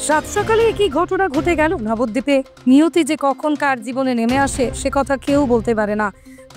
সাত সকালে একই ঘটনা ঘটে গেল নবদ্বীপে। নিয়তি যে কখন কার জীবনে নেমে আসে সে কথা কেউ বলতে পারে না।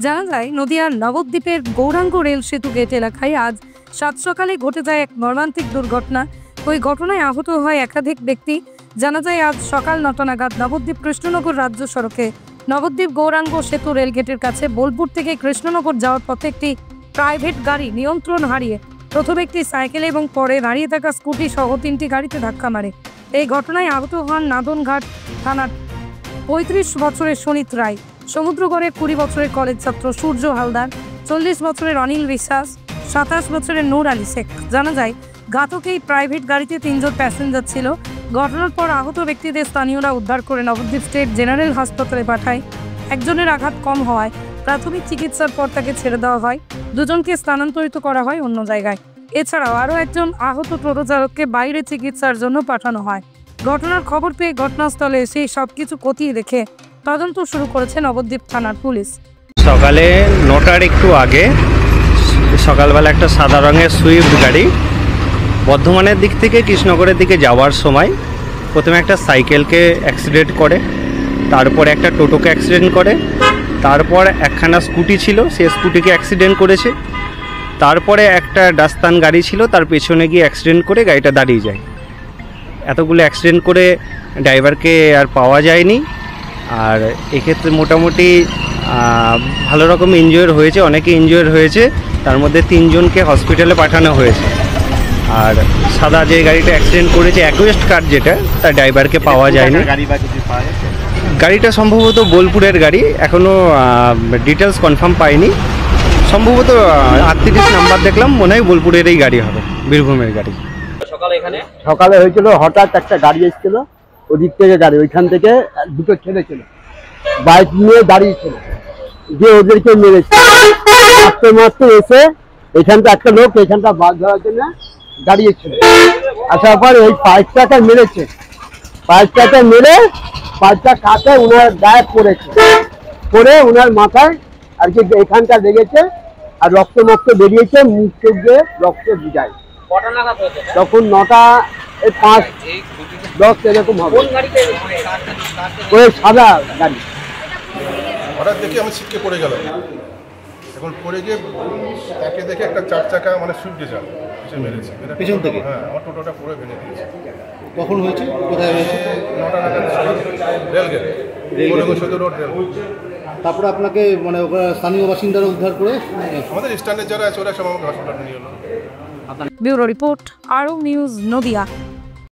জানা যায় নদিয়ার নবদ্বীপের গৌরাঙ্গ রেল সেতু গেট এলাকায় আজ সাত সকালে ঘটে যায় এক মর্মান্তিক দুর্ঘটনা। ওই ঘটনায় আহত হয় একাধিক ব্যক্তি। জানা যায় আজ সকাল 9টা নাগাদ নবদ্বীপ কৃষ্ণনগর রাজ্য সড়কে নবদ্বীপ গৌরাঙ্গ সেতু রেল গেটের কাছে বোলপুর থেকে কৃষ্ণনগর যাওয়ার পথে একটি প্রাইভেট গাড়ি নিয়ন্ত্রণ হারিয়ে প্রথমে একটি সাইকেল এবং পরে দাঁড়িয়ে থাকা স্কুটি সহ 3টি গাড়িতে ধাক্কা মারে। এই ঘটনায় আহত হন নাদনঘাট থানার 35 বছরের সুনীত রায়, সমুদ্রগড়ের 20 বছরের কলেজ ছাত্র সূর্য হালদার, 40 বছরের অনিল বিশ্বাস, 27 বছরের নূর আলী শেখ। জানা যায় ঘাতক এই প্রাইভেট গাড়িতে 3 জন প্যাসেঞ্জার ছিল। ঘটনার পর আহত ব্যক্তিদের স্থানীয়রা উদ্ধার করে নবদ্বীপ স্টেট জেনারেল হাসপাতালে পাঠায়। একজনের আঘাত কম হওয়ায় প্রাথমিক চিকিৎসার পর তাকে ছেড়ে দেওয়া হয়। দুজনকে স্থানান্তরিত করা হয় অন্য জায়গায়। এছাড়াও আরও একজন আহত টোটো চালককে বাইরে চিকিৎসার জন্য পাঠানো হয়। ঘটনার খবর পেয়ে ঘটনাস্থলে এসে সবকিছু খতিয়ে দেখে তদন্ত শুরু করেছে নবদ্বীপ থানার পুলিশ। সকালে 9টার একটু আগে সকালবেলা একটা সাদা রঙের সুইফট গাড়ি বর্ধমানের দিক থেকে কৃষ্ণনগরের দিকে যাওয়ার সময় প্রথমে একটা সাইকেলকে অ্যাক্সিডেন্ট করে, তারপর একটা টোটোকে অ্যাক্সিডেন্ট করে, তারপর একখানা স্কুটি ছিল সে স্কুটিকে অ্যাক্সিডেন্ট করেছে, তারপরে একটা ডাস্তান গাড়ি ছিল তার পেছনে গিয়ে অ্যাক্সিডেন্ট করে গাড়িটা দাঁড়িয়ে যায়। এতগুলো অ্যাক্সিডেন্ট করে ড্রাইভারকে আর পাওয়া যায়নি। আর এক্ষেত্রে মোটামুটি ভালো রকম ইনজুয়ার হয়েছে, অনেকে ইনজুয়ার হয়েছে, তার মধ্যে 3 জনকে হসপিটালে পাঠানো হয়েছে। আর সাদা যে গাড়িটা অ্যাক্সিডেন্ট করেছে অ্যাকুয়েস্ট কার যেটা, তার ড্রাইভারকে পাওয়া যায়নি। গাড়িটা সম্ভবত বোলপুরের গাড়ি, এখনও ডিটেলস কনফার্ম পাইনি। সম্ভবত 38 নাম্বার দেখলাম, মনে হয় বোলপুরেরই গাড়ি হবে, বীরভূমের গাড়ি। সকালে হয়েছিল হঠাৎ একটা গাড়ি এসেছিল ওদিক থেকে, গাড়ি ওইখান থেকে দুটো ছেলে ছিল বাইক নিয়ে দাঁড়িয়েছিল, যে ওদেরকে মেরেছে। মারতে মারতে এসে এখানটা একটা লোক এখানটা বাস ধরার জন্য দাঁড়িয়েছিল, আসার পর এই পাইপটাকে মেরেছে। পাইপটাকে মেরে পাইপটা কাছে উনার গায়ে পড়েছে, পড়ে উনার মাথায় আর কি এখানটা লেগেছে, আর রক্ত বেরিয়েছে, মুখ চোখ দিয়ে রক্ত যায়। তখন 9টা 5-10 এরকম হবে। ওই সাদা গাড়ি হঠাৎ দেখে আমি ছিটকে পড়ে গেলাম। এখন পড়ে গিয়ে তাকে দেখে একটা 4 চাকা মানে সুইফট ডিজায়ার এসে মেরেছে পেছন থেকে। হ্যাঁ, আমার টোটোটা পুরো ভেঙে দিয়েছে। কখন হয়েছে, কোথায় হয়েছে? 9টা নাগাদ রেলগেট, সেতু রোড রেল। তারপরে আপনাকে মানে স্থানীয় বাসিন্দারা উদ্ধার করে আমাদের স্ট্যান্ডে যারা আছে ওরা সব আমাকে হসপিটালে নিয়ে এলো। ব্যুরো রিপোর্ট, আরও নিউজ নদিয়া।